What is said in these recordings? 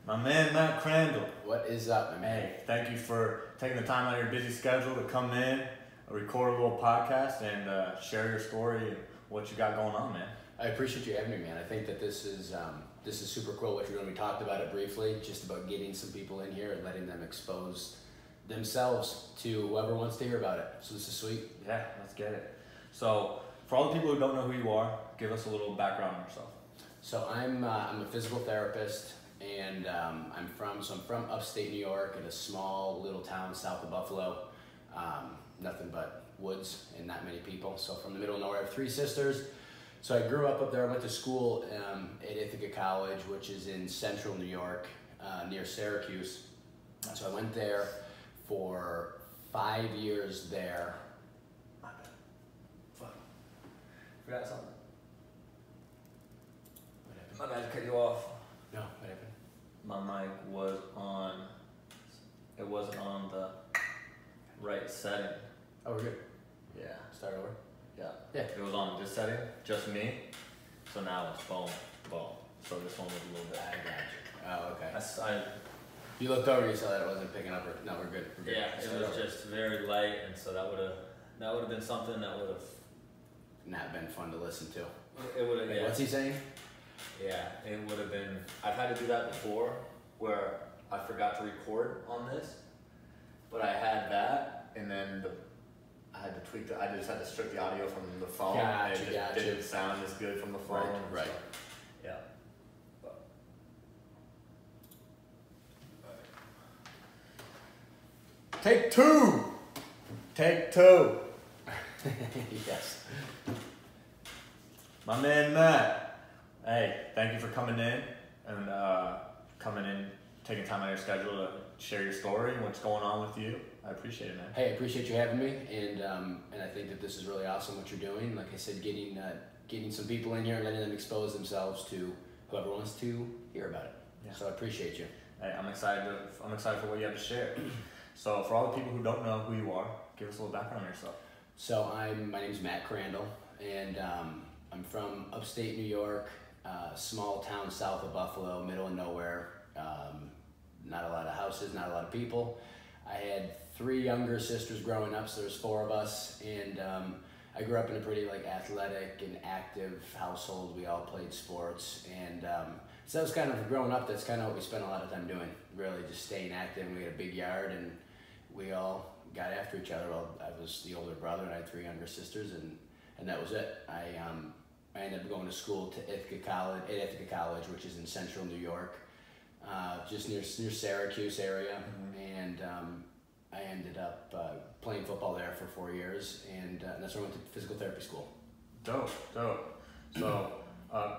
My man, Matt Crandall. What is up, my man? Hey, thank you for taking the time out of your busy schedule to come in, record a little podcast, and share your story and what you got going on, man. I appreciate you having me, man. I think that this is super cool what you're doing. We talked about it briefly, just about getting some people in here and letting them expose themselves to whoever wants to hear about it. So this is sweet. Yeah, let's get it. So, for all the people who don't know who you are, give us a little background on yourself. So I'm a physical therapist, and I'm from upstate New York in a small little town south of Buffalo. Nothing but woods and not many people. So from the middle of nowhere, I have 3 sisters. So I grew up there. I went to school at Ithaca College, which is in central New York, near Syracuse. So I went there for 5 years there. My bad. Fuck. Forgot something. What happened? My bad to cut you off. No, what happened? My mic was on, it wasn't on the right setting. Oh, we're good. Yeah. Start over. Yeah. Yeah. It was on this setting, just me. So now it's boom, boom. So this one was a little bit. I got you. Oh, okay. You looked over, you saw that it wasn't picking up. No, we're good. We're good. Yeah, it was just very light, and so that would have been something that would have Not been fun to listen to. it would have. Wait, Yeah. what's he saying? Yeah, it would have been. I've had to do that before, where I forgot to record on this, but I had that, and then I had to tweak I just had to strip the audio from the phone. And it just didn't sound as good from the phone. Right. So, yeah. But, Take two. Yes. My man Matt, hey, thank you for coming in and taking time out of your schedule to share your story and what's going on with you. I appreciate it, man. Hey, I appreciate you having me, and I think that this is really awesome what you're doing. Like I said, getting some people in here and letting them expose themselves to whoever wants to hear about it. Yeah. So I appreciate you. Hey, I'm excited for what you have to share. So for all the people who don't know who you are, give us a little background on yourself. So my name's Matt Crandall, and I'm from upstate New York, small town south of Buffalo, middle of nowhere. Not a lot of houses, not a lot of people. I had 3 younger sisters growing up, so there's 4 of us, and I grew up in a pretty athletic and active household. We all played sports, and so that was kind of growing up. That's kind of what we spent a lot of time doing, really just staying active. We had a big yard, and we all got after each other. Well, I was the older brother, and I had 3 younger sisters, and that was it. I ended up going to school to Ithaca College, which is in central New York, just near Syracuse area, and I ended up playing football there for 4 years, and that's where I went to physical therapy school. Dope. So,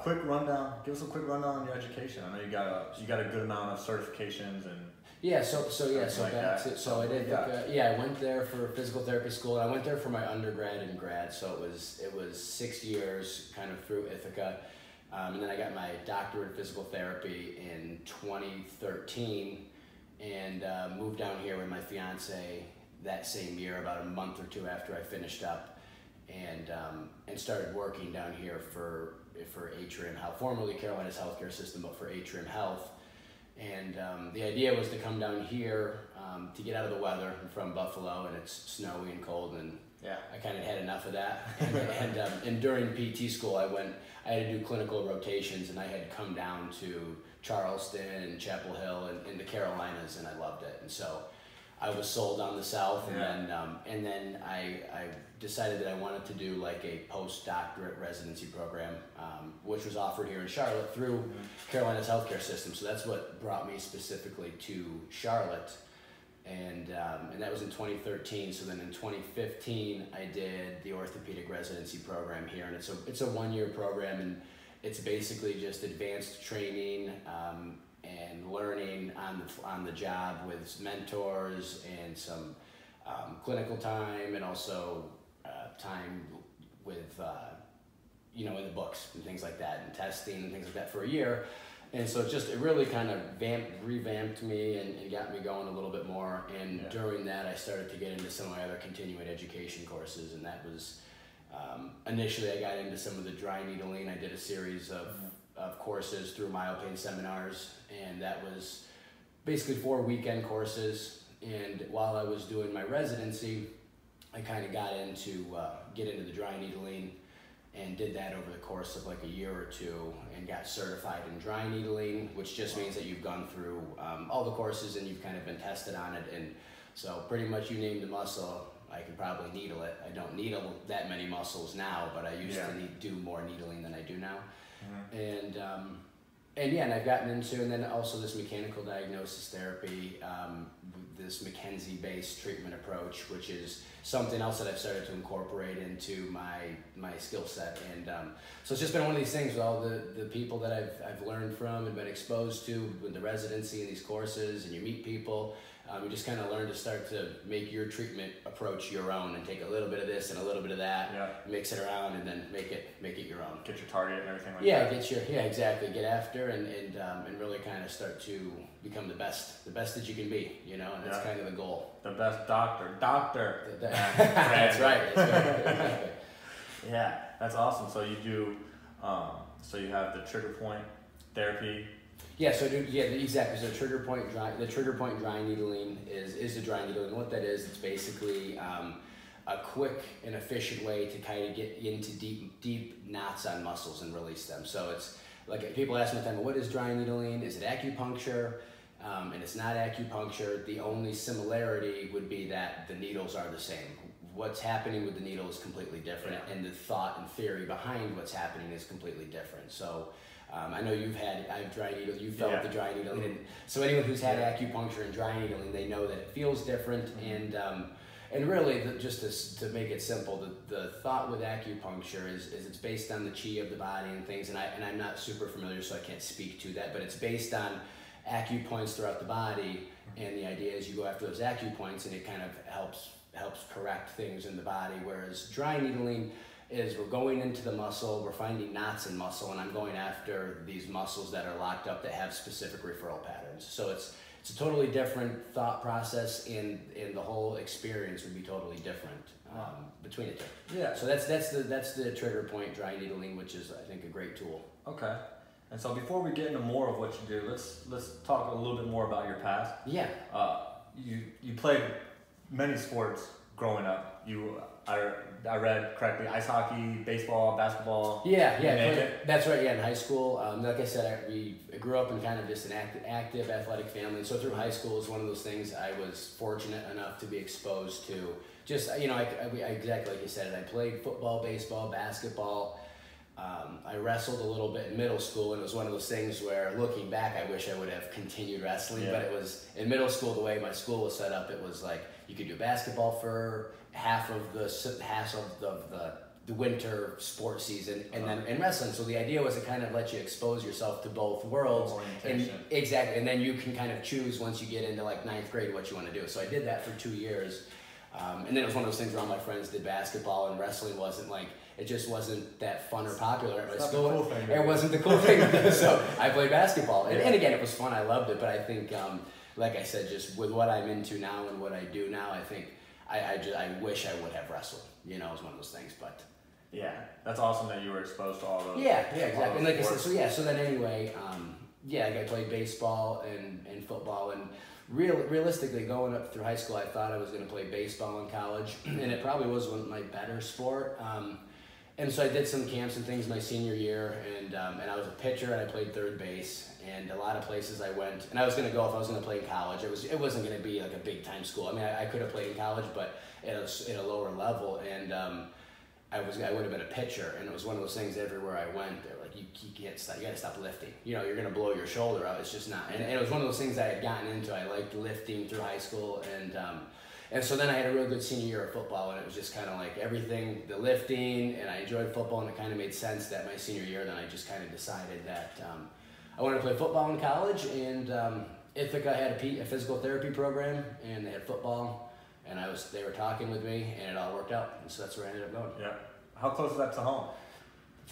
quick rundown. Give us a quick rundown on your education. I know you got a good amount of certifications and. Yeah, so that's it. So I did. I went there for physical therapy school. I went there for my undergrad and grad. So it was 6 years, kind of through Ithaca, and then I got my doctorate in physical therapy in 2013, and moved down here with my fiance that same year, about a month or 2 after I finished up, and started working down here for Atrium Health, formerly Carolina's healthcare system, but for Atrium Health. And the idea was to come down here to get out of the weather. I'm from Buffalo, and it's snowy and cold, and yeah, I kind of had enough of that. And during PT school, I had to do clinical rotations, and I had come down to Charleston and Chapel Hill and the Carolinas, and I loved it. And so I was sold on the South, and then I decided that I wanted to do a postdoctorate residency program, which was offered here in Charlotte through Carolina's healthcare system. So that's what brought me specifically to Charlotte, and that was in 2013. So then in 2015, I did the orthopedic residency program here, and it's a 1-year program, and it's basically just advanced training and learning on the job with mentors and some clinical time, and also time with in the books and things like that, and testing and things like that for a year. And so it really kind of revamped me and got me going a little bit more. And during that, I started to get into some of my other continuing education courses, and that was initially I got into some of the dry needling. I did a series of of courses through MyoPain seminars, and that was basically 4 weekend courses. And while I was doing my residency, I kind of got into the dry needling, and did that over the course of like a year or two, and got certified in dry needling, which just means that you've gone through all the courses and you've kind of been tested on it. And so pretty much you name the muscle, I can probably needle it. I don't needle that many muscles now, but I used to do more needling than I do now. And I've gotten into, and then also this mechanical diagnosis therapy, this McKenzie-based treatment approach, which is something else that I've started to incorporate into my skill set. And so it's just been one of these things with all the people that I've learned from and been exposed to with the residency and these courses, and you meet people. You just kind of learn to start to make your treatment approach your own, and take a little bit of this and a little bit of that, mix it around, and then make it your own. Get your target and everything like that. Exactly. Get after and really kind of start to become the best that you can be, and that's kind of the goal. The best doctor. That's right. Exactly. Yeah, that's awesome. So you do, so you have the trigger point therapy. Yeah, exactly. So the trigger point dry needling is the dry needling. And what that is, it's basically a quick and efficient way to kind of get into deep knots on muscles and release them. So it's like people ask me all the time, what is dry needling? Is it acupuncture? And it's not acupuncture. The only similarity would be that the needles are the same. What's happening with the needle is completely different, and the thought and theory behind what's happening is completely different. So I know I have dry needle, you felt the dry needling, and so anyone who's had acupuncture and dry needling, they know that it feels different. And really, just to make it simple, the thought with acupuncture is it's based on the chi of the body and things, and I'm not super familiar, so I can't speak to that, but it's based on acupoints throughout the body, and the idea is you go after those acupoints, and it kind of helps correct things in the body, whereas dry needling is we're going into the muscle, we're finding knots in muscle, and I'm going after these muscles that are locked up that have specific referral patterns. So it's a totally different thought process, and the whole experience would be totally different between the two. Yeah. So that's the trigger point dry needling, which is, I think, a great tool. Okay. And so before we get into more of what you do, let's talk a little bit more about your past. Yeah. You played many sports growing up. I read correctly, ice hockey, baseball, basketball. That's right. Yeah, in high school, like I said, I grew up in kind of just an active athletic family. So through high school is one of those things I was fortunate enough to be exposed to. Just I exactly like you said, I played football, baseball, basketball. I wrestled a little bit in middle school, and it was one of those things where, looking back, I wish I would have continued wrestling. But it was in middle school, the way my school was set up, it was like you could do basketball for half of the winter sports season, and then wrestling. So the idea was to kind of let you expose yourself to both worlds. Exactly, and then you can kind of choose once you get into like 9th grade what you want to do. So I did that for 2 years, and then it was one of those things where all my friends did basketball, and wrestling wasn't like, it just wasn't that fun or popular at my school. It wasn't the cool thing. So I played baskilball, and again, it was fun. I loved it, but I think, like I said, just with what I'm into now and what I do now, I think I wish I would have wrestled. It was one of those things, but. Yeah, that's awesome that you were exposed to all those. Yeah, exactly. And like sports. I said, so then anyway, I played baseball and football, and realistically, going up through high school, I thought I was going to play baseball in college, and it probably was my better sport. And so I did some camps and things my senior year, and I was a pitcher, and I played third base, and a lot of places I went, and I was going to go if I was going to play in college. It wasn't going to be like a big time school. I mean, I could have played in college, but at a lower level, and I would have been a pitcher, and it was one of those things everywhere I went, they're like, you can't stop, you got to stop lifting. You're going to blow your shoulder out. It's just not. And it was one of those things I had gotten into. I liked lifting through high school, and so then I had a real good senior year of football, and it was just kind of like everything, the lifting, and I enjoyed football, and it kind of made sense that my senior year, then I just kind of decided that I wanted to play football in college, and Ithaca had a physical therapy program, and they had football, and they were talking with me, and it all worked out, and so that's where I ended up going. Yeah. How close is that to home?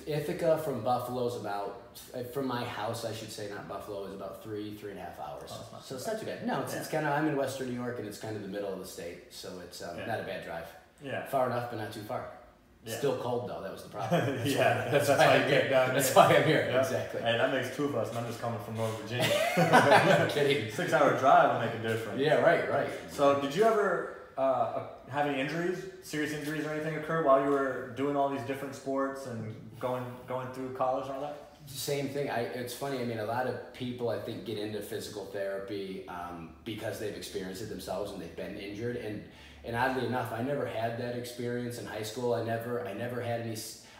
Ithaca from Buffalo is about, from my house, I should say, not Buffalo, is about 3.5 hours. Oh, so it's not too bad. No, it's kind of, I'm in Western New York, and it's kind of the middle of the state, so it's not a bad drive. Yeah. Far enough, but not too far. Yeah. Still cold though. That was the problem. That's why you get down. That's why I'm here. Yeah. Exactly. Hey, that makes two of us, and I'm just coming from Northern Virginia. I'm kidding. 6-hour drive will make a difference. Yeah. Right. So, did you ever have any injuries, serious injuries, or anything occur while you were doing all these different sports and going through college and all that? Same thing. It's funny. I mean, a lot of people I think get into physical therapy because they've experienced it themselves and they've been injured. And oddly enough, I never had that experience in high school. I never had any.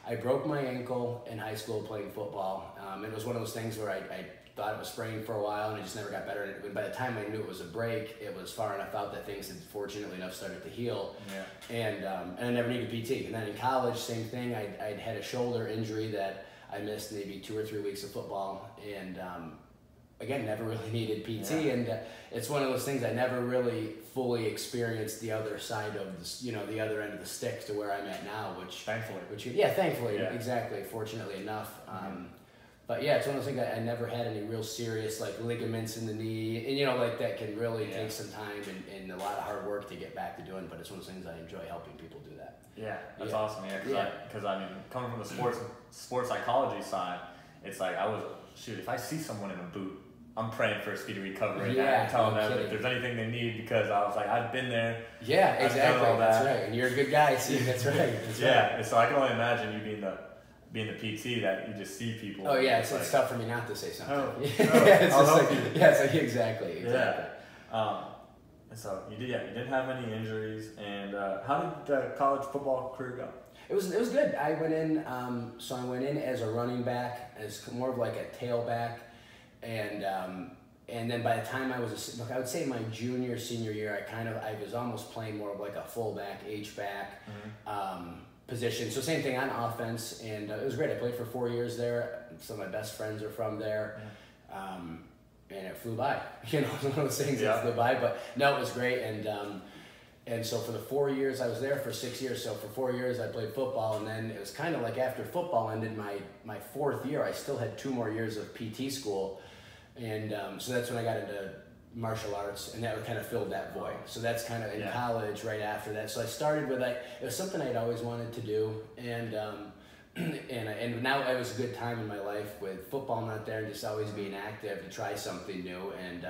I broke my ankle in high school playing football. It was one of those things where I thought it was sprained for a while and it just never got better. And by the time I knew it was a break, it was far enough out that things had fortunately enough started to heal. Yeah. And I never needed PT. And then in college, same thing. I'd had a shoulder injury that I missed maybe 2 or 3 weeks of football, and again, never really needed PT. Yeah. And it's one of those things I never really fully experienced the other side of the other end of the stick to where I'm at now, Thankfully. Thankfully, Yeah. exactly, fortunately enough. But yeah, it's one of those things that I never had any real serious like ligaments in the knee, and like that can really take some time and a lot of hard work to get back to doing. But it's one of those things I enjoy helping people do that. Yeah, that's awesome. Yeah, because I mean, coming from the sports psychology side, it's like if I see someone in a boot, I'm praying for a speedy recovery. I'm telling them if there's anything they need, because I was like, I've been there. Yeah, exactly. That's right. And you're a good guy. See, that's right. That's yeah. Right. So I can only imagine you being the PT that you just see people. Oh yeah, it's tough for me not to say something. It's like exactly. Yeah. So you didn't have any injuries, and how did the college football career go? It was good. I went in as a running back, as more of like a tailback, and then by the time I would say my junior senior year, I was almost playing more of like a fullback, H-back position. So same thing on offense, and it was great. I played for 4 years there. Some of my best friends are from there. And it flew by. It was one of those things that flew by. But no, it was great. And so for the 4 years, I was there for 6 years. So for 4 years, I played football. And then it was kind of like after football ended, my fourth year, I still had 2 more years of PT school. And so that's when I got into martial arts, and that kind of filled that void. So that's kind of in college right after that. So I started with it was something I'd always wanted to do. And now it was a good time in my life with football not there and just always being active to try something new. And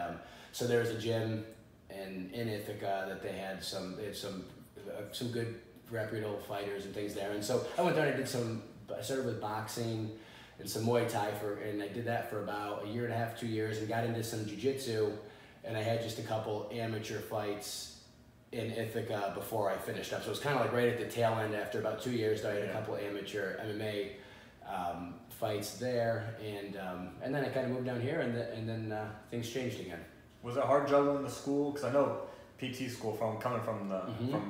so there was a gym in Ithaca that they had some good reputable fighters and things there. And so I went there and I started with boxing and some Muay Thai and I did that for about 1.5 years, 2 years, and got into some jiu-jitsu, and I had just a couple amateur fights in Ithaca before I finished up. So it was kind of like right at the tail end after about 2 years. I had a couple amateur MMA fights there, and then I kind of moved down here, and then things changed again. Was it hard juggling the school? Because I know PT school coming from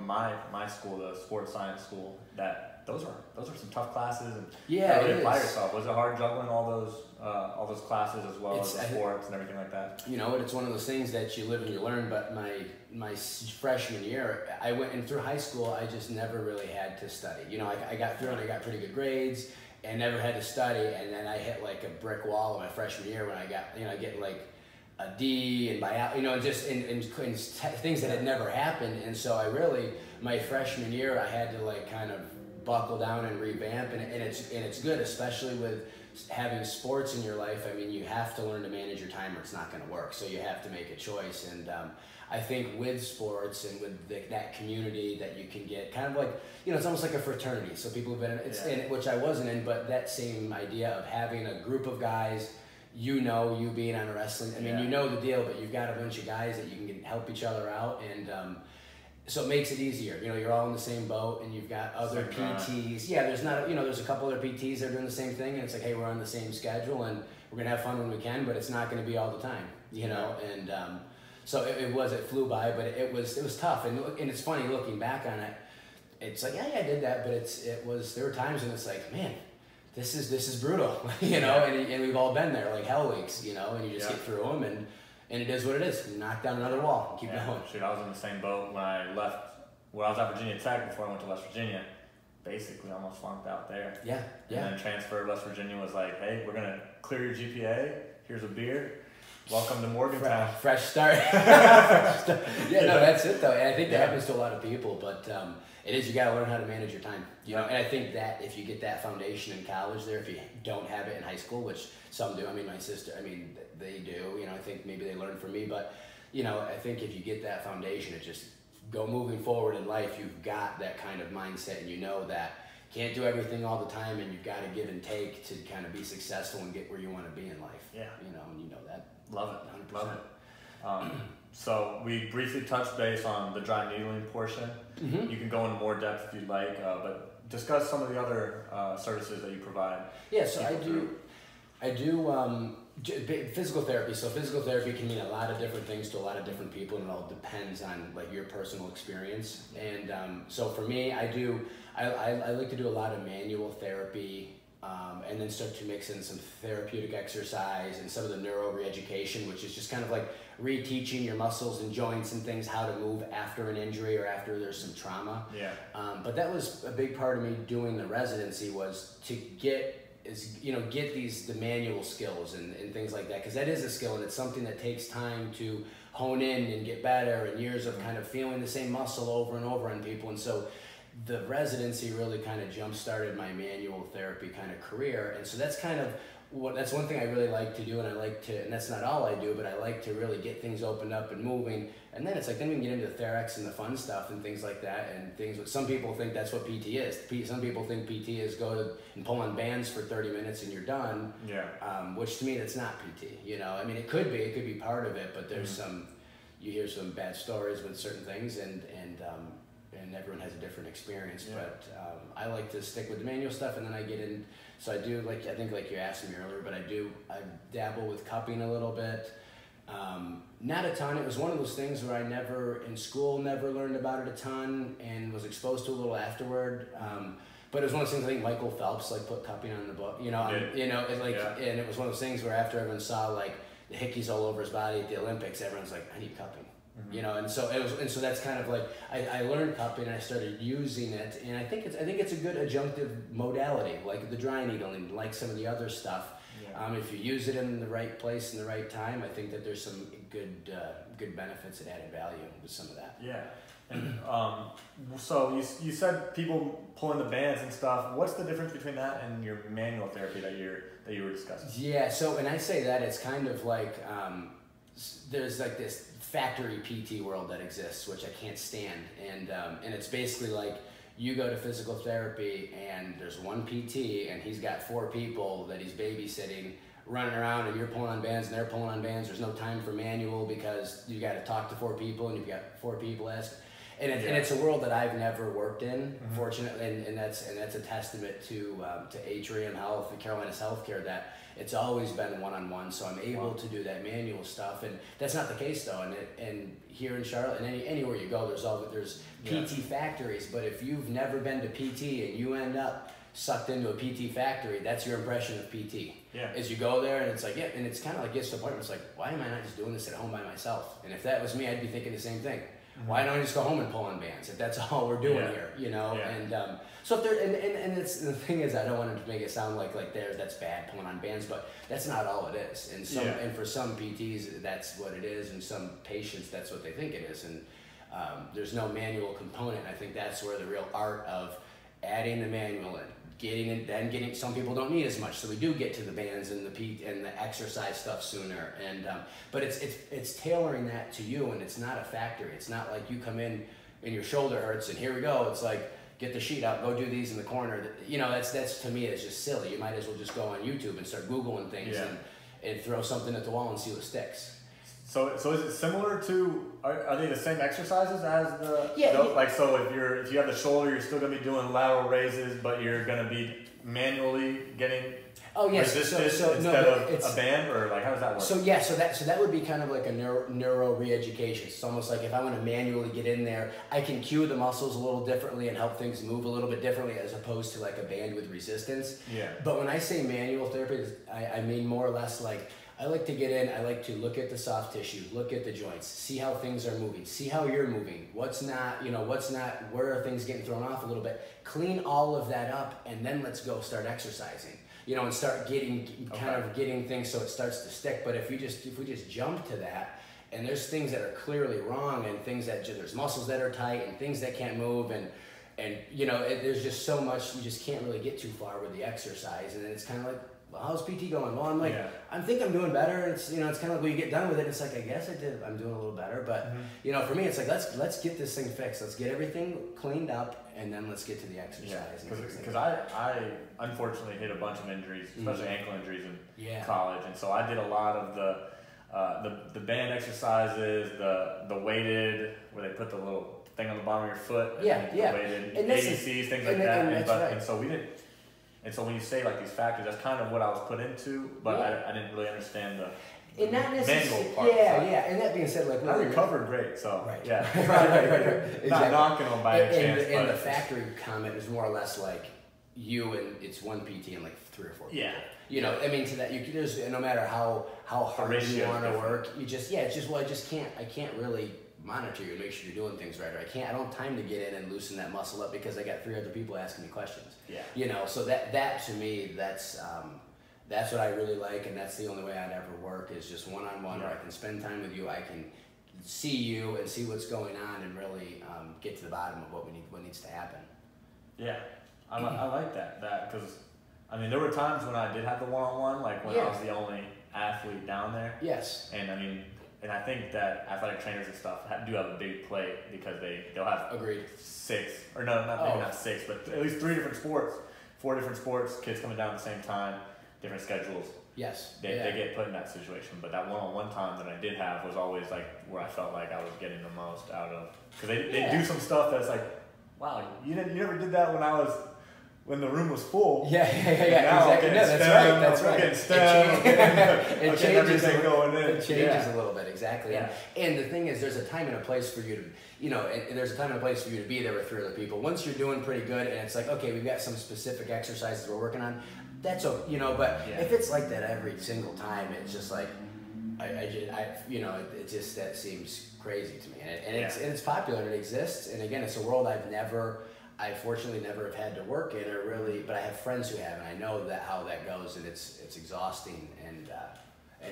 my school, the sports science school, that those are some tough classes, and really apply yourself. Was it hard juggling all those classes as well as the sports and everything like that? It's one of those things that you live and you learn. But my freshman year, I went in through high school. I just never really had to study. I got through and I got pretty good grades and never had to study. And then I hit like a brick wall in my freshman year when I got getting like a D and buyout, just in things that had never happened. And so my freshman year, I had to like kind of buckle down and revamp, and it's good, especially with having sports in your life. I mean, you have to learn to manage your time or it's not going to work. So you have to make a choice. And I think with sports and with that community that you can get, kind of like, it's almost like a fraternity. So people have been in, which I wasn't in, but that same idea of having a group of guys, you being on wrestling. I mean, the deal, but you've got a bunch of guys that you can help each other out, and so it makes it easier. You're all in the same boat, and you've got other PTs. Yeah, there's not, there's a couple other PTs that are doing the same thing, and it's like, hey, we're on the same schedule, and we're gonna have fun when we can, but it's not gonna be all the time, And so it flew by, but it was tough, and it's funny looking back on it. It's like, I did that, but there were times when it's like, man, this is brutal, and we've all been there, like hell weeks, and you just get through them, and it is what it is. You knock down another wall and keep going. Shoot, I was in the same boat when I left. Well, I was at Virginia Tech before I went to West Virginia. Basically, almost flunked out there. Yeah. And then transferred. West Virginia was like, hey, we're gonna clear your GPA. Here's a beer. Welcome to Morgantown. Fresh start. Fresh start. Yeah, no, that's it though. And I think that happens to a lot of people, but it is, you got to learn how to manage your time. You know, and I think that if you get that foundation in college there, if you don't have it in high school, which some do, I mean, my sister, I mean, they do, you know, I think maybe they learned from me, but, you know, I think if you get that foundation, it just go moving forward in life, you've got that kind of mindset and you know that you can't do everything all the time and you've got to give and take to kind of be successful and get where you want to be in life. Yeah. You know, and you know that. Love it. 100%. Love it. So we briefly touched base on the dry needling portion. Mm-hmm. You can go into more depth if you'd like, but discuss some of the other services that you provide. Yeah, so I do physical therapy. So physical therapy can mean a lot of different things to a lot of different people, and it all depends on like your personal experience. And so for me, I like to do a lot of manual therapy. And then start to mix in some therapeutic exercise and some of the neuro re-education, which is just kind of like reteaching your muscles and joints and things how to move after an injury or after there's some trauma. Yeah. But that was a big part of me doing the residency, was to get the manual skills and things like that, because that is a skill and it's something that takes time to hone in and get better, and years of kind of feeling the same muscle over and over on people. And so the residency really kind of jump-started my manual therapy kind of career. And so that's kind of that's one thing I really like to do, and that's not all I do, but I like to really get things opened up and moving. And then it's like, then we can get into the Therex and the fun stuff and things like that, and things that some people think that's what PT is. Some people think PT is and pull on bands for 30 minutes and you're done. Yeah. Which to me, that's not PT, you know? I mean, it could be part of it, but there's you hear some bad stories with certain things, and everyone has a different experience. Yeah. But I like to stick with the manual stuff, and then I get in. So I do, like, I think like you asked me earlier, but I dabble with cupping a little bit. Not a ton. It was one of those things where I in school never learned about it a ton, and was exposed to a little afterward. But it was one of those things, I think Michael Phelps like put cupping on the book, you know, and it was one of those things where after everyone saw like the hickeys all over his body at the Olympics, everyone's like, I need cupping. You know, and so that's kind of like I learned cupping and I started using it, and I think it's a good adjunctive modality, like the dry needling, like some of the other stuff. Yeah. If you use it in the right place and the right time, I think that there's some good benefits and added value with some of that. Yeah, and so you said people pulling the bands and stuff. What's the difference between that and your manual therapy that you were discussing? Yeah, so when I say that, it's kind of like there's like this factory PT world that exists, which I can't stand, and it's basically like you go to physical therapy and there's one PT and he's got 4 people that he's babysitting running around, and you're pulling on bands and they're pulling on bands. There's no time for manual because you got to talk to 4 people and you've got 4 people ask. And it's a world that I've never worked in, fortunately, and that's a testament to Atrium Health and Carolina's Healthcare, that it's always been one-on-one. So I'm able to do that manual stuff, and that's not the case though. And here in Charlotte, and anywhere you go, there's PT factories. But if you've never been to PT and you end up sucked into a PT factory, that's your impression of PT. Yeah. As you go there and it's like, and it's kind of like gets to the point where it's like, why am I not just doing this at home by myself? And if that was me, I'd be thinking the same thing. Why don't I just go home and pull on bands if that's all we're doing here, you know? Yeah. And so if there, and it's, the thing is, I don't want to make it sound like that's bad, pulling on bands, but that's not all it is. And and for some PTs, that's what it is, and some patients, that's what they think it is. And there's no manual component. I think that's where the real art of adding the manual in, getting some people don't need as much, so we do get to the bands and the exercise stuff sooner. And but it's tailoring that to you, and it's not a factory. It's not like you come in and your shoulder hurts and here we go. It's like, get the sheet out, go do these in the corner. You know, that's to me, it's just silly. You might as well just go on YouTube and start Googling things and throw something at the wall and see what sticks. So is it similar to, are they the same exercises as the, like, so if you have the shoulder, you're still going to be doing lateral raises, but you're going to be manually getting resistance instead of a band, or like, how does that work? So that would be kind of like a neuro re-education. It's almost like if I want to manually get in there, I can cue the muscles a little differently and help things move a little bit differently, as opposed to like a band with resistance. Yeah. But when I say manual therapy, I mean more or less like, I like to get in, I like to look at the soft tissue, look at the joints, see how things are moving, see how you're moving, what's not, where are things getting thrown off a little bit, clean all of that up, and then let's go start exercising. you know, and start getting things so it starts to stick. But if we just jump to that, and there's things that are clearly wrong, and things that there's muscles that are tight, and things that can't move, and you know, there's just so much, you just can't really get too far with the exercise. And then it's kind of like, well, how's PT going? Well, I'm like, I think I'm doing better. And it's, you know, it's kind of like when you get done with it, it's like, I guess I'm doing a little better. But, you know, for me, it's like, let's get this thing fixed. Let's get everything cleaned up, and then let's get to the exercise. Because I unfortunately hit a bunch of injuries, especially ankle injuries in college. And so I did a lot of the band exercises, the weighted, where they put the little thing on the bottom of your foot, the weighted ADCs, things like that. And so we didn't. And so when you say like these factors, that's kind of what I was put into, but I didn't really understand the manual part. And that being said, like I recovered great, so right. Exactly. Not knocking on by any chance. And the factory comment is more or less like you and it's one PT and like 3 or 4 people. You know, I mean, to that, there's no matter how hard you want to work, you just I can't really monitor you and make sure you're doing things right, or I don't have time to get in and loosen that muscle up because I got 3 other people asking me questions. You know, so that to me, that's what I really like, and that's the only way I'd ever work is just one-on-one, where I can spend time with you, I can see you and see what's going on, and really get to the bottom of what needs to happen. I like that because I mean, there were times when I did have the one-on-one, like when I was the only athlete down there. And I mean, and I think that athletic trainers and stuff do have a big play because they'll have 6, or no, maybe not 6, but at least 3 different sports, 4 different sports, kids coming down at the same time, different schedules. They get put in that situation. But that one-on-one time that I did have was always like where I felt like I was getting the most out of, because they do some stuff that's like, wow, you never did that when the room was full. Now exactly. That's right. It changes a little bit, exactly. And the thing is, there's a time and a place for you to, you know, and there's a time and a place for you to be there with 3 other people. Once you're doing pretty good, and it's like, okay, we've got some specific exercises we're working on, that's okay, you know. But if it's like that every single time, it's just like, you know, it just, that seems crazy to me. And it's popular and it exists. And again, it's a world I fortunately never have had to work in, or really, but I have friends who have, and I know that how that goes, and it's exhausting and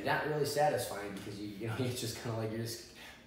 not really satisfying, because you know, it's just kind of like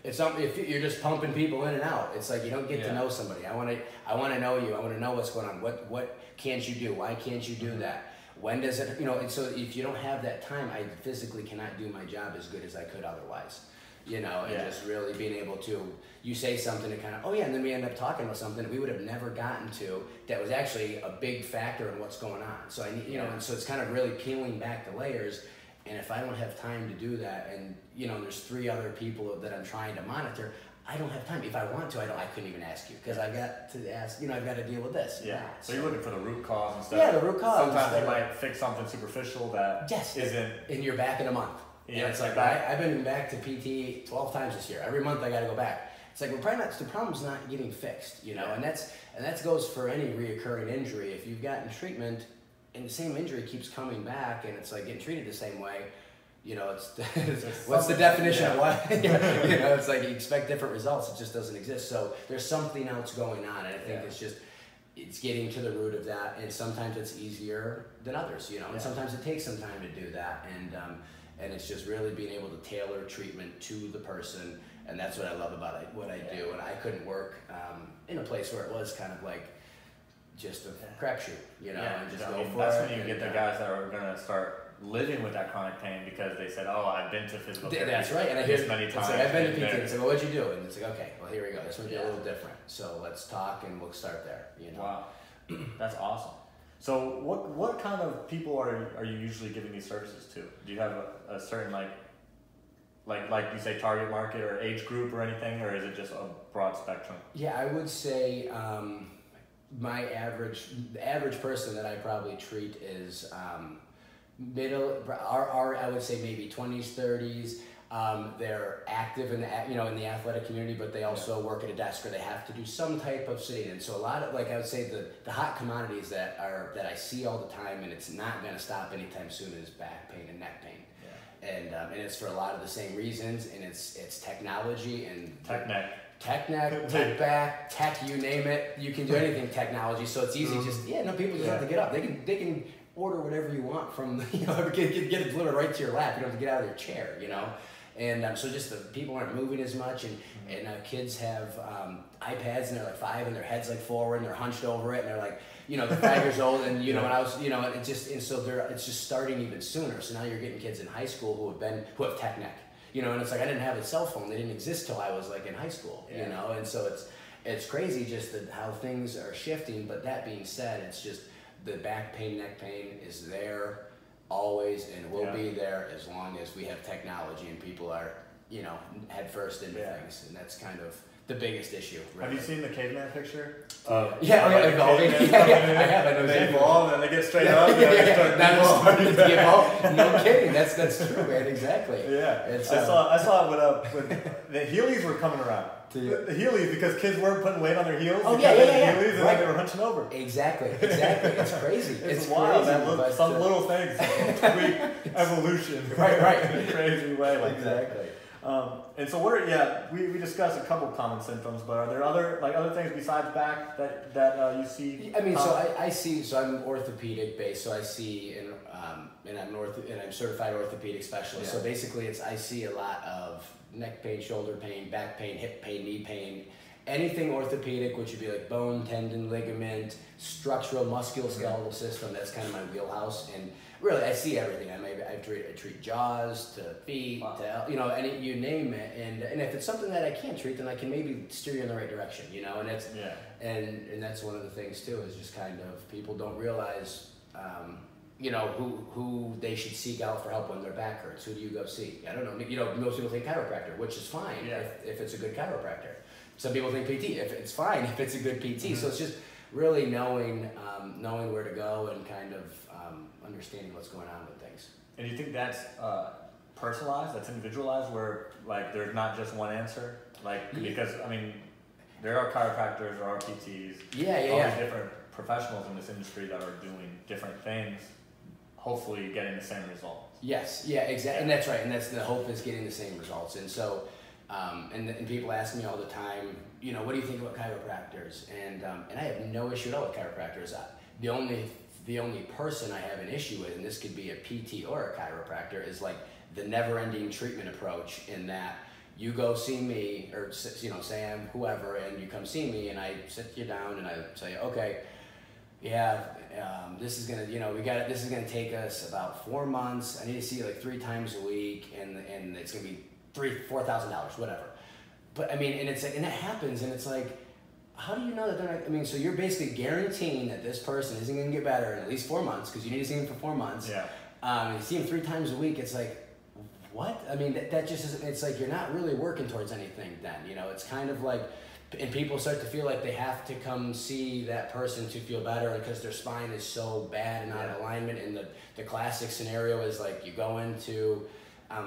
it's something, if you're just pumping people in and out. It's like you don't get to know somebody. I want to know you. I want to know what's going on. What can't you do? Why can't you do that? When does it? You know, and so if you don't have that time, I physically cannot do my job as good as I could otherwise. You know, and just really being able to, you say something to kind of, and then we end up talking about something that we would have never gotten to that was actually a big factor in what's going on. So you know, and so it's kind of really peeling back the layers. And if I don't have time to do that, and you know, there's 3 other people that I'm trying to monitor, I don't have time. If I want to, I couldn't even ask you, because I've got to ask, you know, I've got to deal with this. So you're looking for the root cause and stuff. The root cause. Sometimes you might fix something superficial that isn't. And you're back in a month. And it's like, I've been back to PT 12 times this year. Every month I got to go back. It's like, the problem's not getting fixed, you know, and that goes for any reoccurring injury. If you've gotten treatment and the same injury keeps coming back, and it's like getting treated the same way, you know, what's the definition of what? You know, it's like you expect different results. It just doesn't exist. So there's something else going on, and I think it's getting to the root of that. And sometimes it's easier than others, you know, and sometimes it takes some time to do that. And it's just really being able to tailor treatment to the person, and that's what I love about what I do. And I couldn't work in a place where it was kind of like just a crapshoot, you know, and just go for it. That's when you get the guys that are gonna start living with that chronic pain because they said, I've been to physical therapy. That's right, and I hear this many times. Like, I've been to PT, and say, what'd you do? And it's like, okay, well, here we go. This might be a little different. So let's talk, and we'll start there. You know. Wow, that's awesome. So what kind of people are you usually giving these services to? Do you have a certain like you say target market or age group or anything, or is it just a broad spectrum? Yeah, I would say the average person that I probably treat is middle. I would say maybe 20s, 30s. They're active in the athletic community, but they also work at a desk, or they have to do some type of sitting. And so a lot of, like I would say, the hot commodities that I see all the time, and it's not going to stop anytime soon, is back pain and neck pain. And it's for a lot of the same reasons, and it's technology and tech neck, tech back, tech, you name it. You can do anything technology, so it's easy. People just have to get up. They can order whatever you want from, get it delivered right to your lap. You don't have to get out of your chair, And so just the people aren't moving as much, and kids have iPads, and they're like 5, and their head's like forward, and they're hunched over it, and they're like, they're 5 years old, and when I was, it's just starting even sooner. So now you're getting kids in high school who have tech neck, and it's like, I didn't have a cell phone. They didn't exist till I was like in high school, and so it's crazy just how things are shifting. But that being said, it's just the back pain, neck pain is there always, and will be there as long as we have technology and people are, head first into things, and that's kind of the biggest issue. Really. Have you seen the caveman picture? I have. I know they evolve and they get straight up. No kidding. That's true, man. Exactly. Yeah. I saw it with the Heelys were coming around. The Heelys, because kids weren't putting weight on their heels. Oh, Heelys, right. And then they were hunching over. Exactly. It's crazy. It's wild, crazy, man. Some little things tweak evolution. Right. In a crazy way. Like exactly. And so we discussed a couple common symptoms, but are there other things besides back that you see? I mean, I see. So I'm orthopedic based. So I see, and I'm certified orthopedic specialist. Yeah. So basically, I see a lot of neck pain, shoulder pain, back pain, hip pain, knee pain, anything orthopedic, which would be like bone, tendon, ligament, structural, musculoskeletal system. That's kind of my wheelhouse, and really, I see everything. I treat jaws to feet, to you name it. And if it's something that I can't treat, then I can maybe steer you in the right direction. And that's and that's one of the things too, is just kind of people don't realize who they should seek out for help when their back hurts. Who do you go see? I don't know. Most people think chiropractor, which is fine if it's a good chiropractor. Some people think PT. If it's fine if it's a good PT. So it's just really knowing where to go and kind of understanding what's going on with things. And you think that's personalized, that's individualized, where like there's not just one answer? Because I mean, there are chiropractors, there are PTs, all these different professionals in this industry that are doing different things, hopefully getting the same results. Yes, exactly, and that's right, and that's the hope, is getting the same results. And so, and people ask me all the time, what do you think about chiropractors? And I have no issue at all with chiropractors. The only person I have an issue with, and this could be a PT or a chiropractor, is like the never-ending treatment approach, in that you go see me, or Sam, whoever, and you come see me, and I sit you down and I say, okay, this is gonna, this is gonna take us about 4 months. I need to see you like 3 times a week, and it's gonna be $4,000, whatever. But I mean, and it's like, and that happens, and it's like, how do you know that they're not? I mean, so you're basically guaranteeing that this person isn't going to get better in at least 4 months, because you need to see him for 4 months. Yeah. You see him 3 times a week. It's like, what? I mean, that just isn't. It's like you're not really working towards anything. Then it's kind of like, and people start to feel like they have to come see that person to feel better, because their spine is so bad and out of alignment. And the classic scenario is like, you go into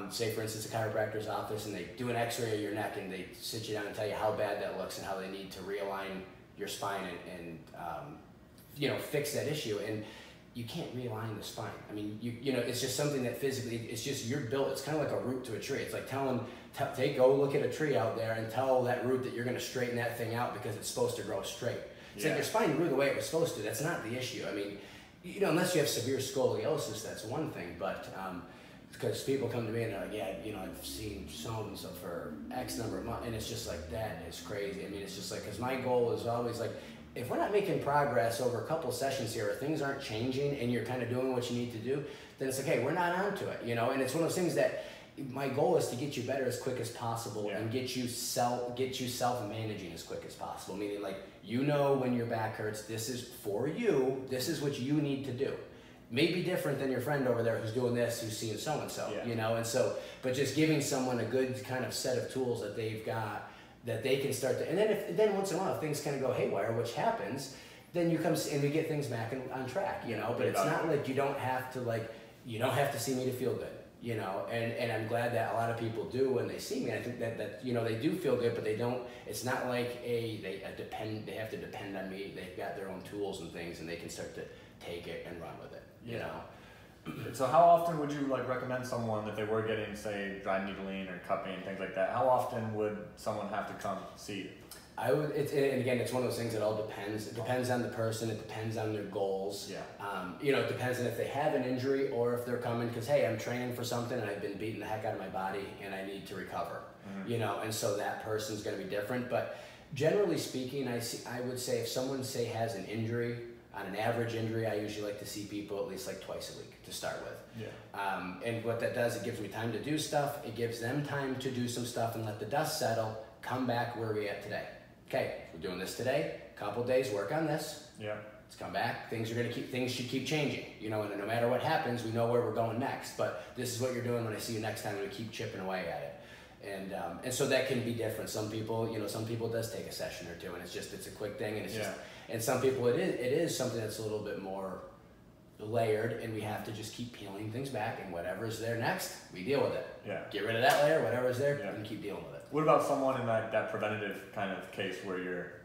say for instance a chiropractor's office, and they do an x-ray of your neck, and they sit you down and tell you how bad that looks and how they need to realign your spine and fix that issue. And you can't realign the spine. I mean, it's just something that physically, it's just, you're built, it's kind of like a root to a tree. It's like go look at a tree out there and tell that root that you're going to straighten that thing out because it's supposed to grow straight. It's like your spine grew the way it was supposed to. That's not the issue. I mean, unless you have severe scoliosis, that's one thing, but because people come to me and they're like, I've seen so-and-so for X number of months, and it's just like, that is crazy. I mean, it's just like, because my goal is always like, if we're not making progress over a couple sessions here, or things aren't changing, and you're kind of doing what you need to do, then it's like, hey, we're not onto it, and it's one of those things that my goal is to get you better as quick as possible, and get you self-managing as quick as possible, meaning like, when your back hurts, this is for you, this is what you need to do. May be different than your friend over there who's doing this, who's seeing so-and-so, and so, but just giving someone a good kind of set of tools that they've got, that they can start to, and then once in a while, if things kind of go haywire, which happens, then you come and we get things back on track, but it's not like you don't have to see me to feel good, and I'm glad that a lot of people do when they see me. I think that they do feel good, but they don't, it's not like they have to depend on me. They've got their own tools and things, and they can start to take it and run with it. So how often would you recommend someone, if they were getting, say, dry needling or cupping and things like that, how often would someone have to come see you? And again, it's one of those things that all depends. It depends on the person. It depends on their goals. Yeah. It depends on if they have an injury or if they're coming because, hey, I'm training for something and I've been beating the heck out of my body and I need to recover. And so that person's going to be different. But generally speaking, I would say if someone has an injury, on an average injury, I usually like to see people at least like twice a week to start with. Yeah. And what that does, it gives me time to do stuff. It gives them time to do some stuff and let the dust settle. Come back where we at today. Okay, we're doing this today. Couple days, work on this. Yeah. Let's come back. Things should keep changing. And no matter what happens, we know where we're going next. But this is what you're doing when I see you next time. And we keep chipping away at it. And so that can be different. Some people, it does take a session or two, and it's a quick thing, and it's just. And some people, it is something that's a little bit more layered, and we have to just keep peeling things back, and whatever's there next, we deal with it. Yeah. Get rid of that layer, whatever's there, and keep dealing with it. What about someone in that preventative kind of case where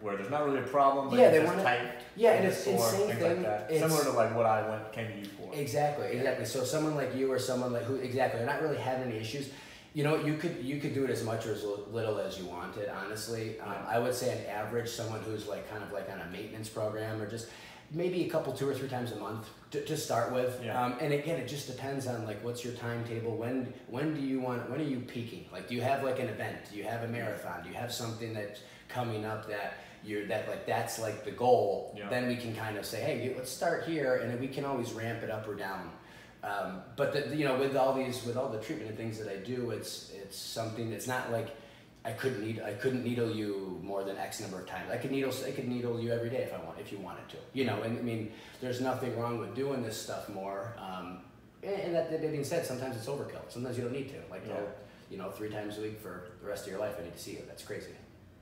there's not really a problem, but they it's want tight, and it's sore, same things thing. like that. Similar to like what I came to you for. Exactly. So someone like you or someone like they're not really having any issues. You could do it as much or as little as you wanted, honestly. I would say an average, someone who's like kind of like on a maintenance program or just maybe 2 or 3 times a month to start with. Yeah. And again, it just depends on like what's your timetable. When are you peaking? Like, do you have like an event? Do you have a marathon? Do you have something that's coming up that's like the goal? Yeah. Then we can kind of say, hey, let's start here, and then we can always ramp it up or down. But with all the treatment and things that I do, it's something that's not like I couldn't needle you more than X number of times. I could needle you every day if you wanted to. And I mean, there's nothing wrong with doing this stuff more. And that being said, sometimes it's overkill. Sometimes you don't need to. Like, 3 times a week for the rest of your life, I need to see you. That's crazy.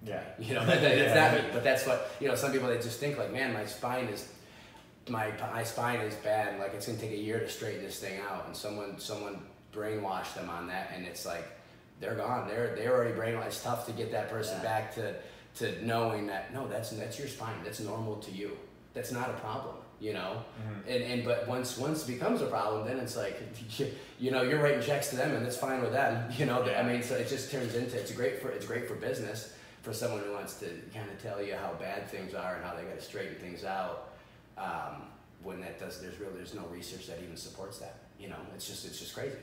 Yeah. It's not me. But that's what some people, they just think like, man, my spine is bad, like it's gonna take a year to straighten this thing out, and someone brainwashed them on that, and it's like they're gone. They're already brainwashed. It's tough to get that person back to knowing that no, that's your spine. That's normal to you. That's not a problem, And but once it becomes a problem, then it's like you're writing checks to them, and it's fine with them. I mean, so it just turns into it's great for business for someone who wants to kind of tell you how bad things are and how they got to straighten things out. When there's no research that even supports that. It's just crazy.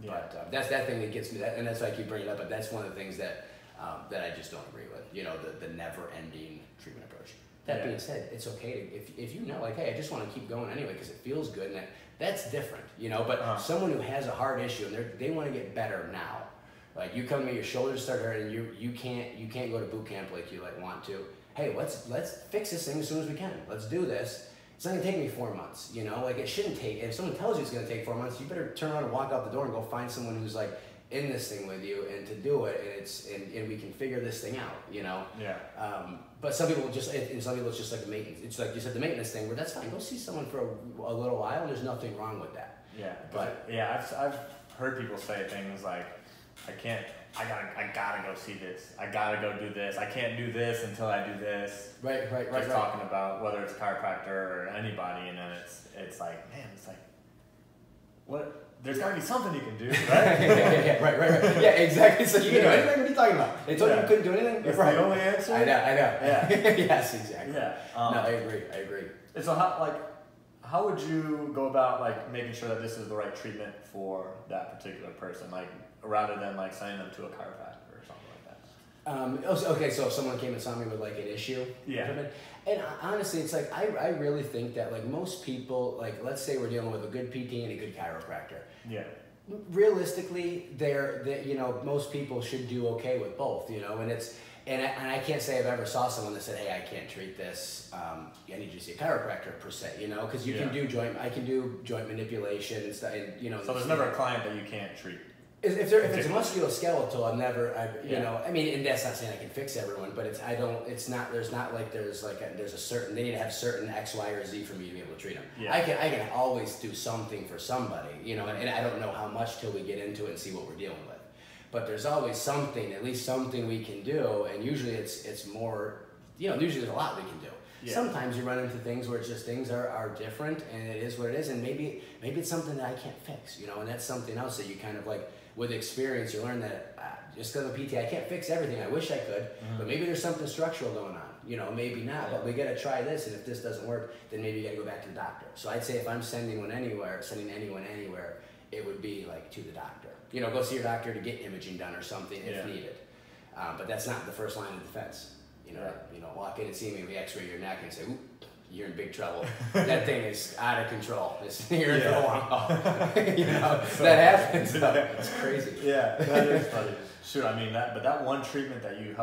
Yeah. But that's that thing that gets me, and that's why I keep bringing it up. But that's one of the things that I just don't agree with. The never-ending treatment approach. That being said, it's okay if like, hey, I just want to keep going anyway because it feels good, and that's different. But someone who has a hard issue and they want to get better now. Like, you come to me, your shoulders start hurting, you can't go to boot camp like you want to. Hey, let's fix this thing as soon as we can. Let's do this. It's not gonna take me 4 months, Like, it shouldn't take. If someone tells you it's gonna take 4 months, you better turn around and walk out the door and go find someone who's like in this thing with you and to do it, and we can figure this thing out, Yeah. But some people it's just like the maintenance. It's like you said, the maintenance thing, where that's fine. Go see someone for a little while, and there's nothing wrong with that. Yeah. But I've heard people say things like, I gotta go see this. I gotta go do this. I can't do this until I do this. Right. Just talking about whether it's a chiropractor or anybody, and then it's like, man, it's like, what? There's gotta be something you can do, right? Right. Yeah, exactly. So you can do anything. What are you talking about? They told you couldn't do anything. That's the only answer. I know. Yeah. Yes, exactly. Yeah. No, I agree. And so how would you go about like making sure that this is the right treatment for that particular person, like rather than like sending them to a chiropractor or something like that? Okay, so if someone came and saw me with like an issue, and honestly, it's like I really think that like most people, like let's say we're dealing with a good PT and a good chiropractor. Yeah. Realistically, most people should do okay with both, and I can't say I've ever saw someone that said, hey, I can't treat this. I need you to see a chiropractor per se, because you can do I can do joint manipulation and stuff, and So there's never a client that you can't treat. If it's musculoskeletal, I mean, and that's not saying I can fix everyone, but there's a certain, they need to have certain X, Y, or Z for me to be able to treat them. Yeah. I can always do something for somebody, and I don't know how much till we get into it and see what we're dealing with. But there's always something, at least something we can do, and usually it's more, usually there's a lot we can do. Yeah. Sometimes you run into things where it's just things are different, and it is what it is, and maybe it's something that I can't fix, and that's something else that you kind of like, with experience, you learn that just because of PT, I can't fix everything. I wish I could, but maybe there's something structural going on. You know, maybe not, but we got to try this, and if this doesn't work, then maybe you got to go back to the doctor. So I'd say if I'm sending anyone anywhere, it would be like to the doctor. You know, go see your doctor to get imaging done or something if needed. But that's not the first line of defense. You know, walk in and see me, we X-ray your neck and say, "Oop, you're in big trouble. That thing is out of control. You're in for a long haul." You know, so, that happens. It's crazy. Yeah, that is funny. Shoot, I mean that one treatment that you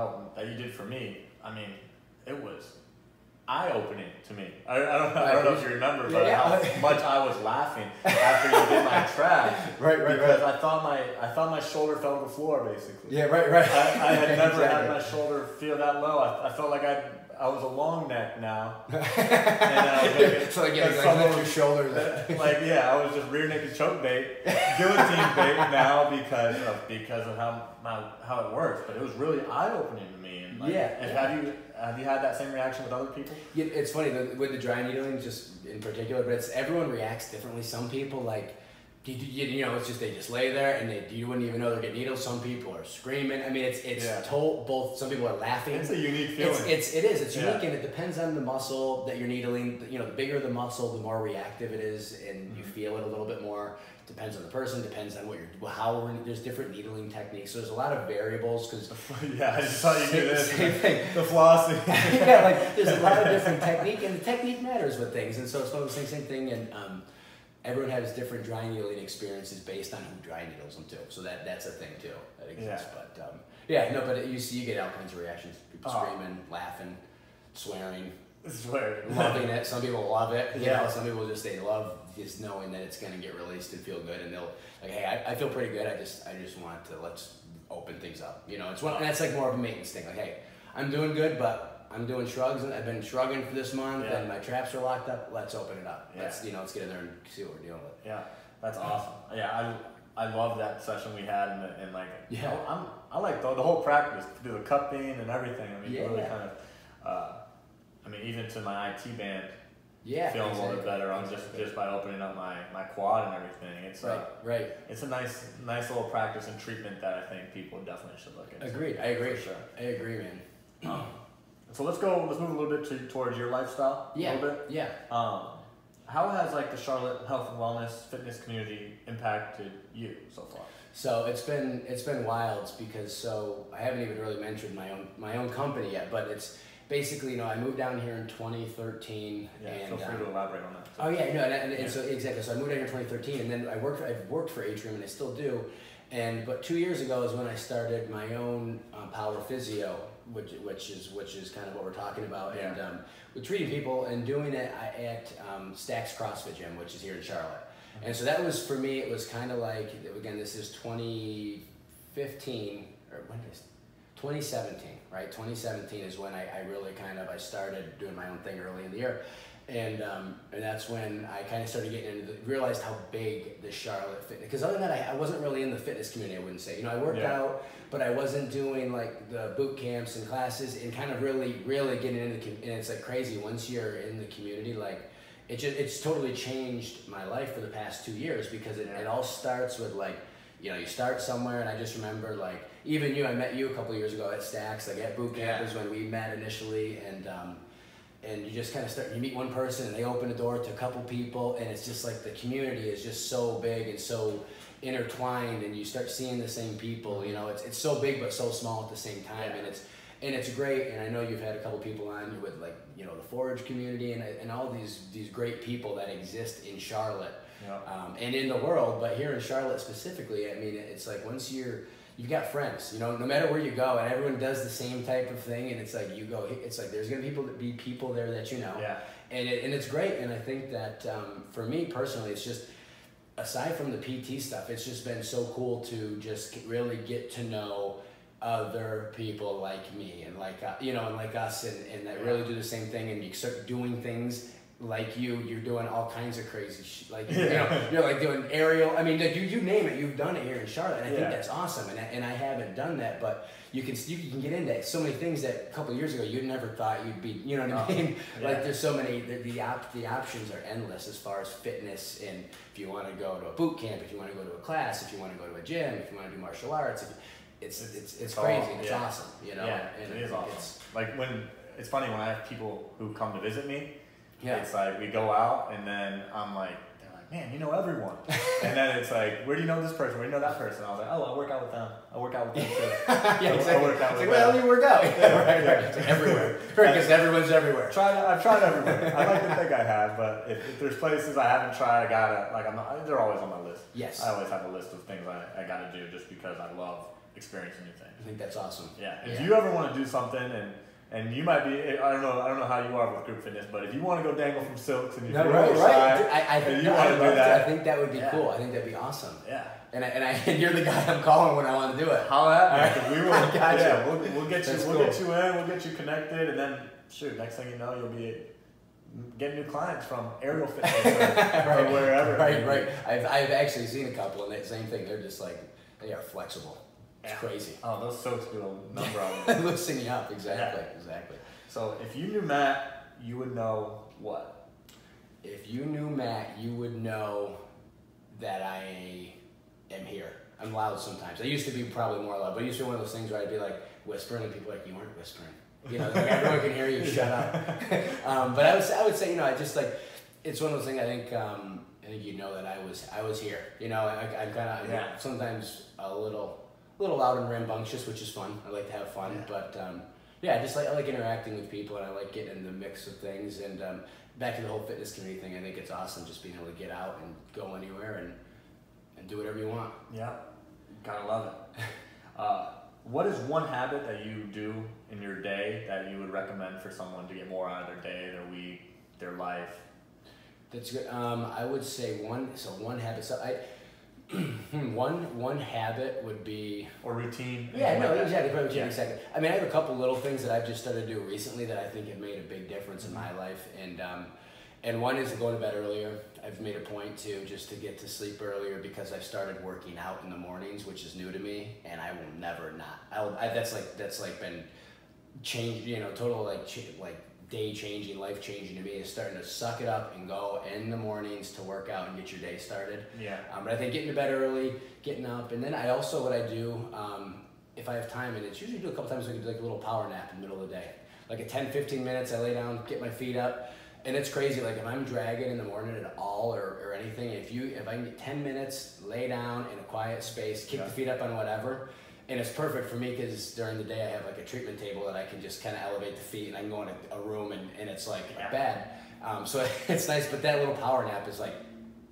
did for me, I mean, it was eye-opening to me. I don't know if you remember, but how much I was laughing after you did my trap. Right. Because I thought my shoulder fell to the floor, basically. Yeah, right. I had never had my shoulder feel that low. I felt like I was a long neck now. And I was like, so like your shoulders. I was just rear naked choke bait, guillotine bait now because of how it works. But it was really eye-opening to me. And have you had that same reaction with other people? Yeah, it's funny with the dry needling, just in particular, but everyone reacts differently. Some people you know, it's just they just lay there and you wouldn't even know they're getting needled. Some people are screaming. I mean, it's both. Some people are laughing. It's a unique feeling. It's unique, and it depends on the muscle that you're needling. You know, the bigger the muscle, the more reactive it is, and you feel it a little bit more. Depends on the person. Depends on there's different needling techniques. So there's a lot of variables because. Yeah, I just saw you do this. Same thing. The flossing. There's a lot of different technique, and the technique matters with things, and so it's one of the same thing, and. Everyone has different dry needling experiences based on who dry needles them too. So that's a thing too that exists. Yeah. But you get all kinds of reactions. People screaming, laughing, swearing, loving it. Some people love it. You know, some people they love just knowing that it's gonna get released and feel good, and they'll like, hey, I feel pretty good. I just want to let's open things up. You know, and that's like more of a maintenance thing. Like, hey, I'm doing good, but I'm doing shrugs, and I've been shrugging for this month, and my traps are locked up. Let's open it up. Let's get in there and see what we're dealing with. Yeah, that's awesome. Yeah, I love that session we had, and I like the whole practice, do the cupping and everything. I mean, really kind of, even to my IT band, feeling a little bit better on just by opening up my quad and everything. It's It's a nice little practice and treatment that I think people definitely should look into. Agreed. I agree. For sure. I agree, man. So let's move a little bit towards your lifestyle. Yeah. A little bit. Yeah. How has the Charlotte health and wellness fitness community impacted you so far? So it's been wild because I haven't even really mentioned my own company yet, but it's basically, you know, I moved down here in 2013. Yeah, and, feel free to elaborate on that. So. Oh yeah, no, and so exactly. So I moved down here in 2013, and then I've worked for Atrium, and I still do. But 2 years ago is when I started my own PowerPhysio, which is kind of what we're talking about, and with treating people and doing it at Stack's CrossFit Gym, which is here in Charlotte. And so that was, for me, it was kind of like, again, this is 2015, or when is 2017, right? 2017 is when I really I started doing my own thing early in the year. And that's when I kind of started getting realized how big the Charlotte fitness, because other than that, I wasn't really in the fitness community, I wouldn't say. You know, I worked out, but I wasn't doing like the boot camps and classes and kind of really getting into and it's like crazy once you're in the community, like it's totally changed my life for the past 2 years, because it all starts with like, you know, you start somewhere, and I just remember like, even you, I met you a couple of years ago at Stacks, like at boot camp is when we met initially, and you just kind of you meet one person and they open the door to a couple people, and it's just like the community is just so big and so intertwined, and you start seeing the same people, you know, it's so big but so small at the same time, and it's great. And I know you've had a couple people on with, like, you know, the Forage community and all these great people that exist in Charlotte and in the world, but here in Charlotte specifically, I mean, it's like once you've got friends, you know, no matter where you go, and everyone does the same type of thing, and it's like you go, it's like there's gonna be people there that you know, and it's great. And I think that for me personally, it's just, aside from the PT stuff, it's just been so cool to just really get to know other people like me and like you know, and like us, and that really do the same thing, and you start doing things like you're doing all kinds of crazy shit. Like, you know, you're like doing aerial. I mean, like, you name it, you've done it here in Charlotte, and I think that's awesome. And I haven't done that, but you can get into so many things that a couple of years ago you never thought you'd be. You know what I mean? Like, there's so many. The options are endless as far as fitness, and if you want to go to a boot camp, if you want to go to a class, if you want to go to a gym, if you want to do martial arts, it's crazy. It's awesome. You know? Yeah, and it is awesome. Like it's funny when I have people who come to visit me. Yeah. It's like we go out and then I'm like, they're like, man, you know everyone. And then it's like, where do you know this person? Where do you know that person? I was like, oh, I work out with them. I work out with them too. Yeah, exactly. I work out with them. Well, you work out. Right. It's like everywhere. Because everyone's everywhere. I've tried everywhere. I like to think I have, but if there's places I haven't tried, I gotta, like, they're always on my list. Yes. I always have a list of things I gotta do just because I love experiencing new things. I think that's awesome. Yeah. If you ever want to do something and you might be, I don't know how you are with group fitness, but if you want to go dangle from silks and you feel right. I think that would be cool. I think that'd be awesome. Yeah. And you're the guy I'm calling when I want to do it. Holla at me. Right. We will. Gotcha. We'll get you. We'll get you in. We'll get you connected, and then shoot. Next thing you know, you'll be getting new clients from aerial fitness or wherever. Right. I've actually seen a couple, and that same thing. They're just like, they are flexible. It's crazy. Oh, those silks do a number on them. Loosening up, exactly. So if you knew Matt, you would know what? If you knew Matt, you would know that I am here. I'm loud sometimes. I used to be probably more loud, but it used to be one of those things where I'd be like whispering, and people are like, you weren't whispering. You know, like, everyone can hear you. Shut up. But I would say, you know, I just like, it's one of those things. I think you know that I was here. You know, I'm kind of sometimes a little loud and rambunctious, which is fun. I like to have fun, but I like interacting with people, and I like getting in the mix of things. And back to the whole fitness community thing, I think it's awesome just being able to get out and go anywhere and do whatever you want. Yeah, gotta love it. What is one habit that you do in your day that you would recommend for someone to get more out of their day, their week, their life? That's good. I would say one habit. So one habit would be, or routine. Yeah, no, exactly. Probably in a second. I mean, I have a couple little things that I've just started to do recently that I think have made a big difference in my life, and one is going to bed earlier. I've made a point to get to sleep earlier because I've started working out in the mornings, which is new to me, and I will never not. That's been changed. You know, total like day changing, life changing to me is starting to suck it up and go in the mornings to work out and get your day started. Yeah. But I think getting to bed early, getting up, and then I also, what I do, if I have time, and it's usually do a couple times, I can do like a little power nap in the middle of the day. Like at 10, 15 minutes, I lay down, get my feet up, and it's crazy. Like if I'm dragging in the morning at all or anything, if I can get 10 minutes, lay down in a quiet space, kick the feet up on whatever. And it's perfect for me because during the day I have like a treatment table that I can just kind of elevate the feet, and I can go in a room and it's like a bed. So it's nice, but that little power nap is like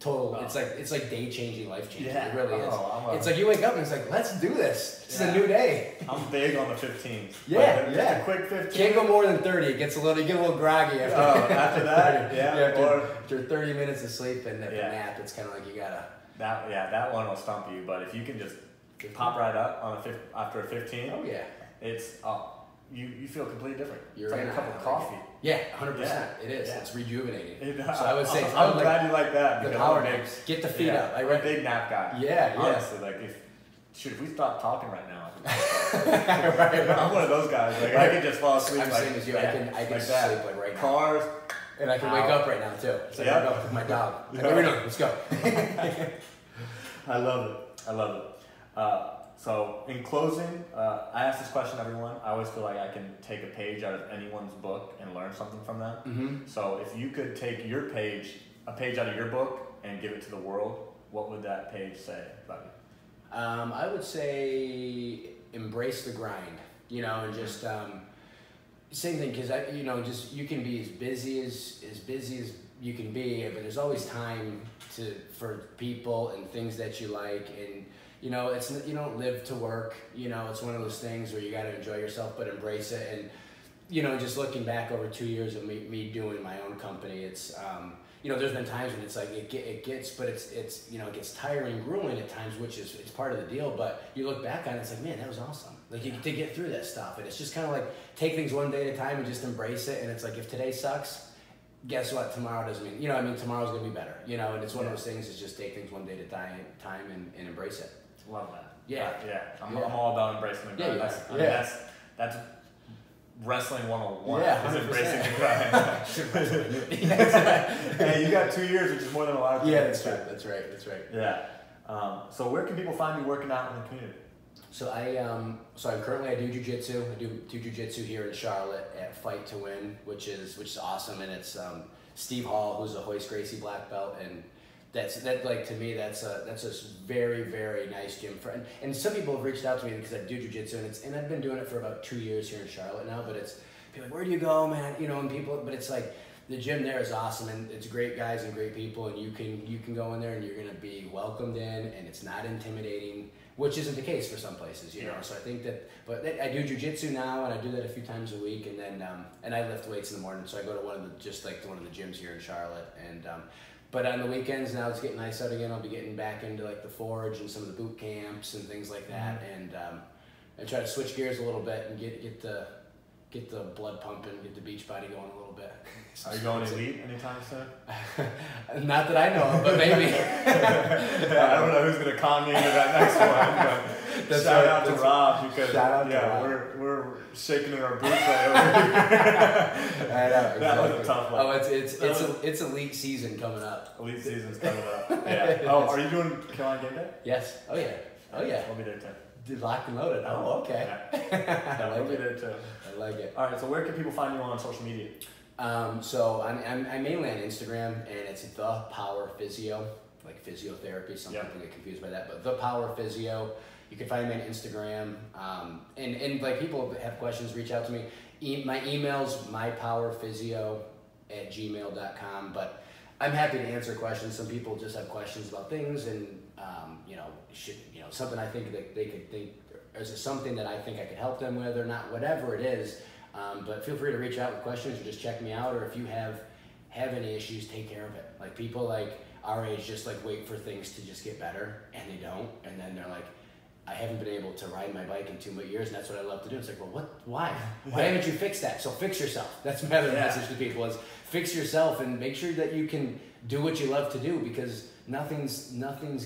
total. Oh. It's like day changing, life changing. Yeah. It really is. It's like you wake up and it's like, let's do this. It's a new day. I'm big on the 15s. Yeah, just a quick 15. Can't go more than 30. You get a little groggy after. After that, after 30 minutes of sleep and the nap, it's kind of like you gotta. That one will stump you, but if you can just pop right up on after a 15. Oh yeah. It's you feel completely different. You're it's like a cup of coffee. Yeah, 100%. It is. Yeah. It's rejuvenating. So I would say I'm glad you like that. The power naps. Get the feet up. I'm a big nap guy. Yeah. Honestly, like if we stop talking right now, I'm one of those guys. Like I can just fall asleep. I'm the same as you. I can like sleep like right now. Cars. And I can wake up right now too. It's like go with my dog. Like, what are we doing? Let's go. I love it. So in closing, I ask this question to everyone. I always feel like I can take a page out of anyone's book and learn something from them. Mm-hmm. So if you could take a page out of your book and give it to the world, what would that page say about you? I would say embrace the grind, you know, and just same thing, because just you can be as busy as you can be, but there's always time for people and things that you like, and you don't live to work. It's one of those things where you got to enjoy yourself, but embrace it. And just looking back over 2 years of me doing my own company, it's there's been times when it's like it gets tiring and grueling at times, which is it's part of the deal. But you look back on it, it's like, man, that was awesome. Like you get to get through that stuff, and it's just kind of like take things one day at a time and just embrace it. And it's like if today sucks, guess what? Tomorrow doesn't mean, you know, I mean, tomorrow's gonna be better, you know, and it's one of those things is just take things one day at a time and embrace it. Love that. Yeah. I'm all about embracing the grind. That's wrestling 101. Yeah, is embracing the grind. Hey, you got 2 years, which is more than a lot of people. Yeah, that's right. Yeah. So where can people find you working out in the community? So I do jiu-jitsu. I do jiu-jitsu here in Charlotte at Fight to Win, which is awesome, and it's Steve Hall, who's a Hoist Gracie black belt, and to me that's a very, very nice gym for, and some people have reached out to me because I do jiu-jitsu, and I've been doing it for about 2 years here in Charlotte now, but it's people like, where do you go, man? You know, and people, but it's like the gym there is awesome, and it's great guys and great people, and you can go in there and you're gonna be welcomed in, and it's not intimidating, which isn't the case for some places, you know. So I think I do jiu-jitsu now, and I do that a few times a week, and then and I lift weights in the morning, so I go to one of the gyms here in Charlotte, and but on the weekends now it's getting nice out again. I'll be getting back into like the Forge and some of the boot camps and things like that, and I try to switch gears a little bit and get the blood pumping, get the beach body going a little bit. Are you going elite anytime soon? Not that I know of, but maybe. I don't know who's gonna con me into that next one. But shout out to Rob, because we're shaking in our boots right over here. I know, that was a tough one. Oh, it's elite season coming up. Elite season's coming up. Yeah. Oh, are you doing Carolina game day? Yes. Oh yeah. I'll be there too. Locked and loaded. Oh, okay. Yeah. I like I'll be it. there too. I like it. All right. So where can people find you on social media? So I'm mainly on Instagram, and it's the PowerPhysio, like physiotherapy. Some people get confused by that, but the PowerPhysio. You can find me on Instagram, and like people have questions, reach out to me. My email's mypowerphysio@gmail.com, but I'm happy to answer questions. Some people just have questions about things, and something I think that they could think, is it something that I think I could help them with or not, whatever it is. But feel free to reach out with questions or just check me out, or if you have any issues, take care of it. Like people like our age just like wait for things to just get better, and they don't, and then they're like, I haven't been able to ride my bike in 2 years, and that's what I love to do. It's like, well, why haven't you fixed that? So fix yourself. That's my other message to people is fix yourself and make sure that you can do what you love to do, because nothing's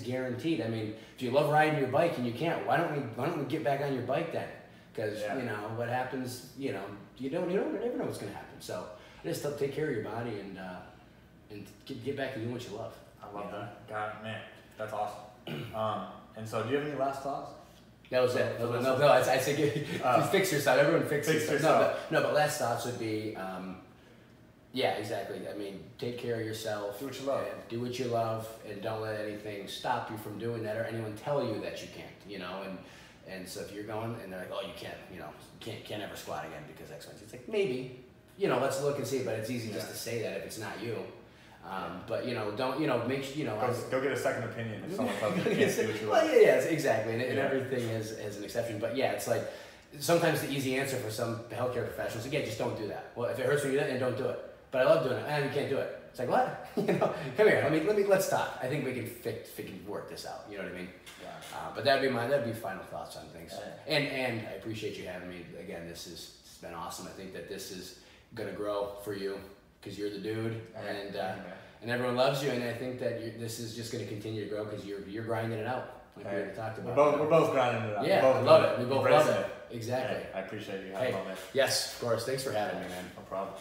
guaranteed. I mean, if you love riding your bike and you can't, why don't we get back on your bike then? Because you know what happens. You know, you never know what's going to happen. So just take care of your body and get back to doing what you love. I love that. God, man, that's awesome. And so, do you have any last thoughts? That was it. No, I say fix yourself. Everyone fix yourself. No, but last thoughts would be, yeah, exactly. I mean, take care of yourself. Do what you love. Do what you love, and don't let anything stop you from doing that, or anyone tell you that you can't. You know, and so if you're going and they're like, oh, you can't, can't ever squat again because X, Y, Z. It's like maybe, let's look and see. But it's easy just to say that if it's not you. But don't make go get a second opinion if someone tells you you can't do what you want. Well, yeah, exactly, and everything is an exception. But yeah, it's like sometimes the easy answer for some healthcare professionals, again, just don't do that. Well, if it hurts when you do that, then don't do it. But I love doing it, and you can't do it. It's like what? Come here, let's talk. I think we can work this out. You know what I mean? Yeah. But that'd be final thoughts on things. Yeah. And I appreciate you having me again. It's been awesome. I think that this is gonna grow for you, because you're the dude, and everyone loves you, and I think that this is just going to continue to grow because you're grinding it out, like we already talked about. We're both grinding it out. Yeah, I love it. We both love it. Exactly. Hey, I appreciate you having me on this. Yes, of course. Thanks for having me, man. No problem.